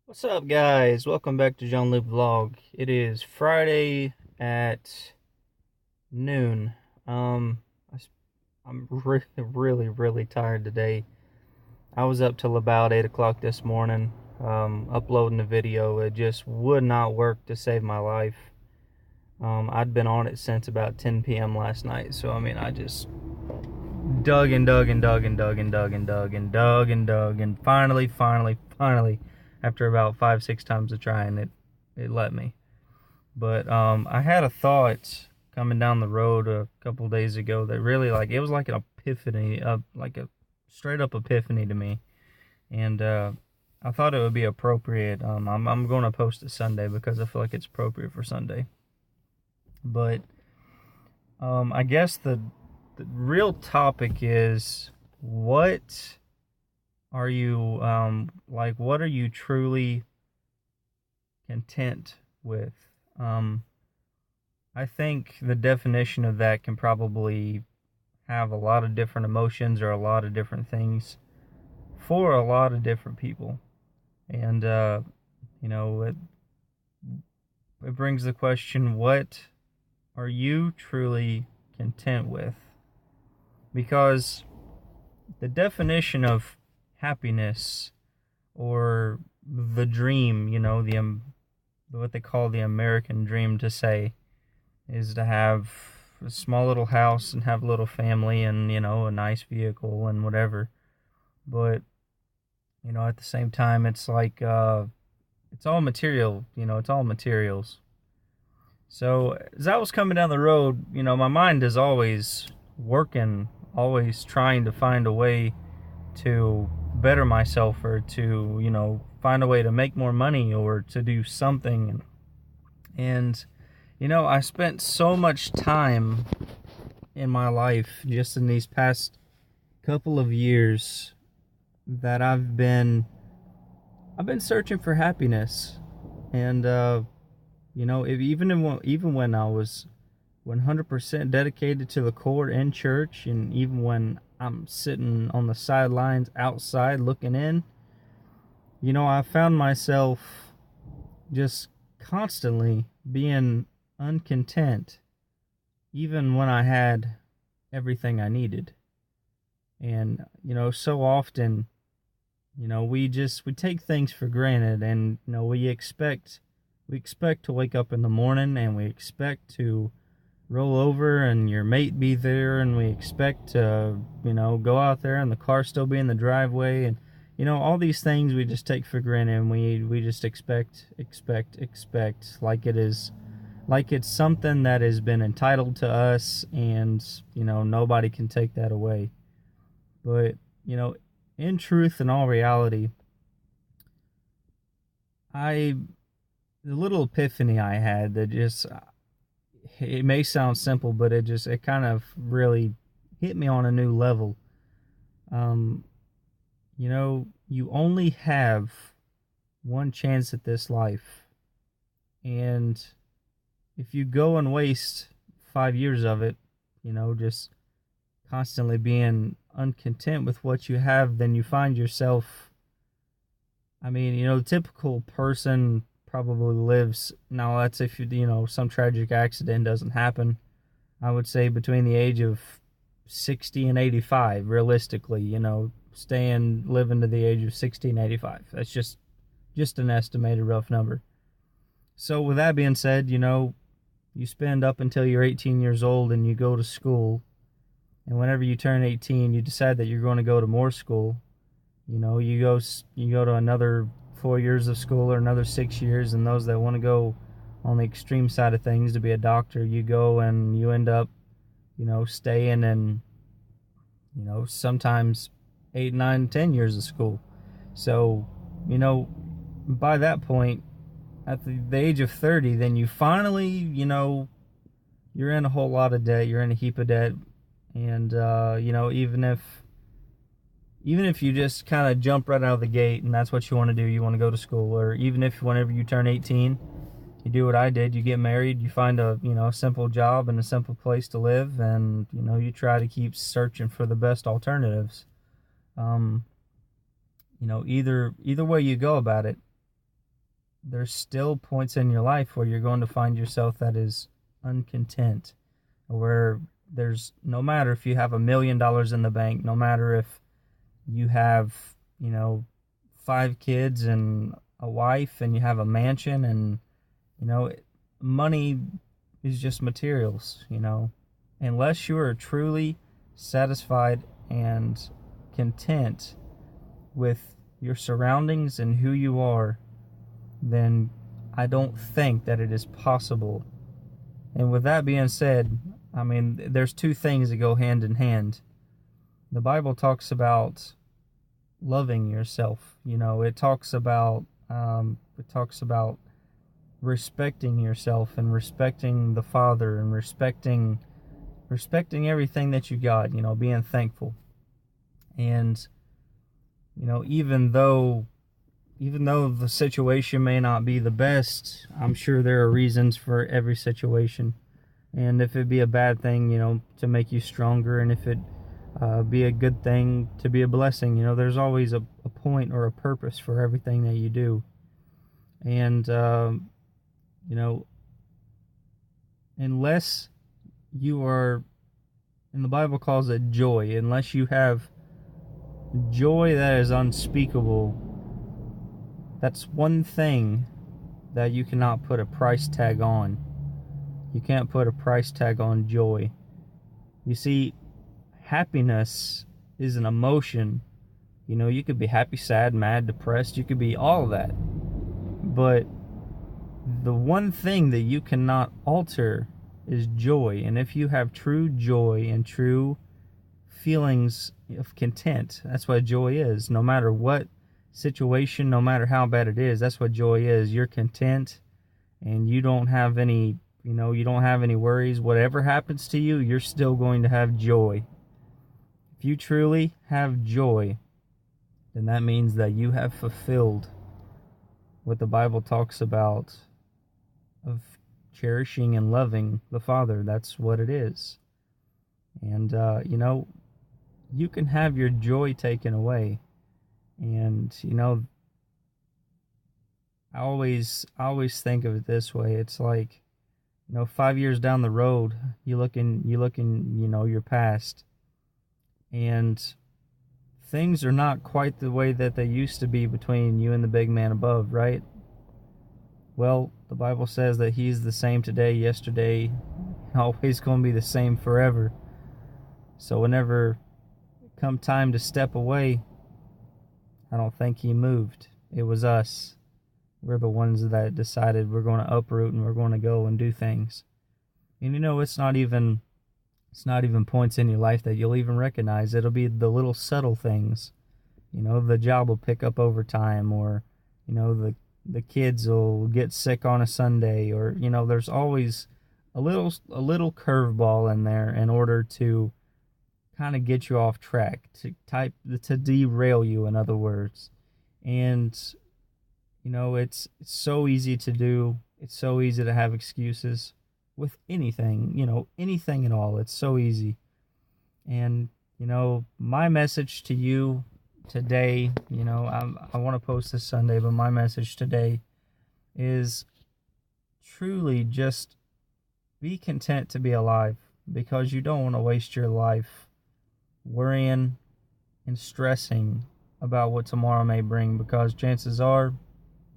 What's up, guys? Welcome back to John Luke Vlog. It is Friday at noon. Um, I'm really tired today. I was up till about 8 o'clock this morning, uploading a video. It just would not work to save my life. I'd been on it since about 10 p.m. last night, so I just dug and dug and dug and dug and dug and dug and dug and dug, and finally, after about 5-6 times of trying, it let me. But I had a thought coming down the road a couple days ago that really, like, it was like an epiphany, like a straight up epiphany to me, and I thought it would be appropriate. I'm going to post it Sunday because I feel like it's appropriate for Sunday. But I guess the real topic is, what are you what are you truly content with? I think the definition of that can probably have a lot of different emotions or a lot of different things for a lot of different people. And it brings the question, what are you truly content with? Because the definition of happiness, or the dream, what they call the American dream, to say, is to have a small little house and have a little family and, a nice vehicle and whatever. But, at the same time, it's like, it's all material, it's all materials. So as I was coming down the road, my mind is always working, always trying to find a way to better myself, or to, find a way to make more money, or to do something. And, I spent so much time in my life, just in these past couple of years, that I've been searching for happiness. And, even when I was 100% dedicated to the core in church, and even when I'm sitting on the sidelines outside looking in, I found myself just constantly being uncontent, even when I had everything I needed. And, so often, we take things for granted, and, we expect to wake up in the morning, and we expect to roll over and your mate be there, and we expect to, go out there and the car still be in the driveway, and, all these things we just take for granted, and we just expect, like it's something that has been entitled to us, and, nobody can take that away. But, in truth and all reality, the little epiphany I had, that just, it may sound simple, but it kind of really hit me on a new level. You only have one chance at this life, and if you go and waste 5 years of it, just constantly being uncontent with what you have, then you find yourself, the typical person probably lives, now that's if some tragic accident doesn't happen, I would say between the age of 60 and 85, realistically, living to the age of 60 and 85. That's just an estimated rough number. So with that being said, you spend up until you're 18 years old, and you go to school, and whenever you turn 18, you decide that you're going to go to more school. You go to another 4 years of school, or another 6 years, and those that want to go on the extreme side of things to be a doctor, you go and you end up, staying in, sometimes 8, 9, 10 years of school. So, by that point, at the age of 30, then you finally, you're in a whole lot of debt, you're in a heap of debt, and, even if you just kind of jump right out of the gate and that's what you want to do, you want to go to school, or even if whenever you turn 18, you do what I did, you get married, you find a simple job and a simple place to live, and you try to keep searching for the best alternatives. Either way you go about it, there's still points in your life where you're going to find yourself that is uncontent, where there's, no matter if you have $1 million in the bank, no matter if you have, 5 kids and a wife and you have a mansion, and, money is just materials, unless you are truly satisfied and content with your surroundings and who you are, then I don't think that it is possible. And with that being said, there's two things that go hand in hand. The Bible talks about loving yourself. It talks about respecting yourself and respecting the Father and respecting everything that you got. Being thankful. And even though the situation may not be the best, I'm sure there are reasons for every situation. And if it be a bad thing, to make you stronger, and if it be a good thing to be a blessing, there's always a point or a purpose for everything that you do. And, unless you are, and the Bible calls it joy, unless you have joy that is unspeakable, that's one thing that you cannot put a price tag on. You can't put a price tag on joy. You see, happiness is an emotion. You could be happy, sad, mad, depressed. You could be all of that. But the one thing that you cannot alter is joy. And if you have true joy and true feelings of content, that's what joy is. No matter what situation, no matter how bad it is, that's what joy is. You're content, and you don't have any worries. Whatever happens to you, you're still going to have joy. If you truly have joy, then that means that you have fulfilled what the Bible talks about of cherishing and loving the Father. That's what it is. And you can have your joy taken away. And I always think of it this way. It's like, 5 years down the road, you look in your past, and things are not quite the way that they used to be between you and the big man above, right? Well, the Bible says that he's the same today, yesterday, always going to be the same forever. So whenever it come time to step away, I don't think he moved. It was us. We're the ones that decided we're going to uproot and we're going to go and do things. And it's not even points in your life that you'll even recognize. It'll be the little subtle things. The job will pick up over time, or the kids will get sick on a Sunday, or there's always a little curveball in there in order to kind of get you off track, to derail you, in other words. And it's so easy to do. It's so easy to have excuses with anything, anything at all. It's so easy. And my message to you today, I want to post this Sunday, but my message today is truly just be content to be alive, because you don't want to waste your life worrying and stressing about what tomorrow may bring, because chances are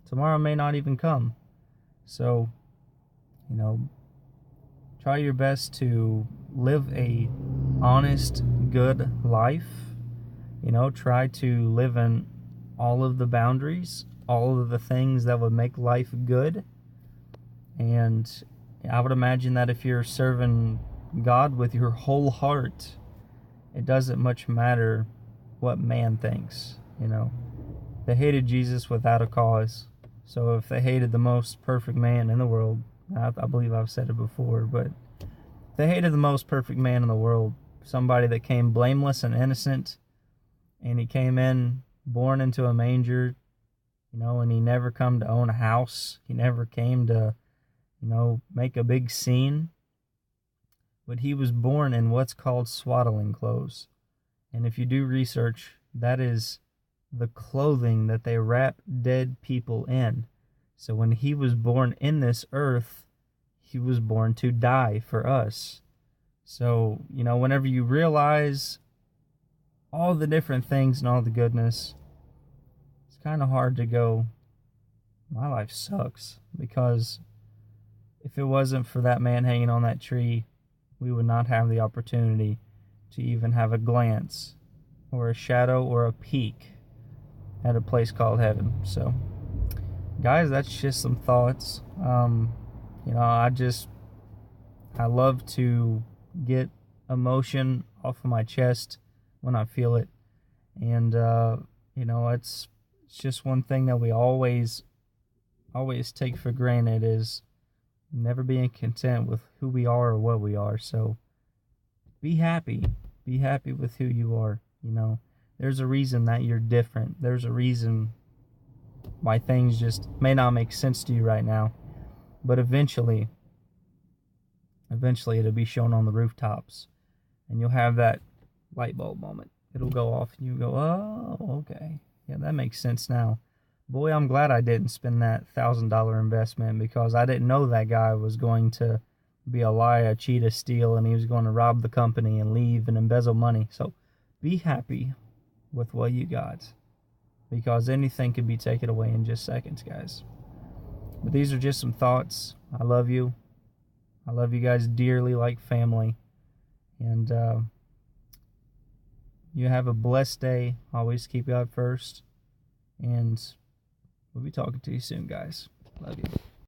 tomorrow may not even come. So, try your best to live a honest, good life. Try to live in all of the boundaries, all of the things that would make life good. And I would imagine that if you're serving God with your whole heart, it doesn't much matter what man thinks. They hated Jesus without a cause. So if they hated the most perfect man in the world, I believe I've said it before, but if they hated the most perfect man in the world, somebody that came blameless and innocent, and he came in born into a manger, and he never come to own a house. He never came to, make a big scene. But he was born in what's called swaddling clothes. And if you do research, that is the clothing that they wrap dead people in. So when he was born in this earth, he was born to die for us. So, whenever you realize all the different things and all the goodness, it's kind of hard to go, my life sucks. Because if it wasn't for that man hanging on that tree, we would not have the opportunity to even have a glance or a shadow or a peek at a place called heaven. So, guys, that's just some thoughts. I love to get emotion off of my chest when I feel it. And, it's just one thing that we always take for granted is never being content with who we are or what we are. So be happy. Be happy with who you are. There's a reason that you're different. There's a reason why things just may not make sense to you right now. But eventually it'll be shown on the rooftops. And you'll have that light bulb moment. It'll go off and you go, oh, okay. Yeah, that makes sense now. Boy, I'm glad I didn't spend that $1,000 investment, because I didn't know that guy was going to be a liar, cheat, a steal, and he was going to rob the company and leave and embezzle money. So be happy with what you got, because anything can be taken away in just seconds, guys. But these are just some thoughts. I love you. I love you guys dearly, like family. And you have a blessed day. Always keep God first. And we'll be talking to you soon, guys. Love you.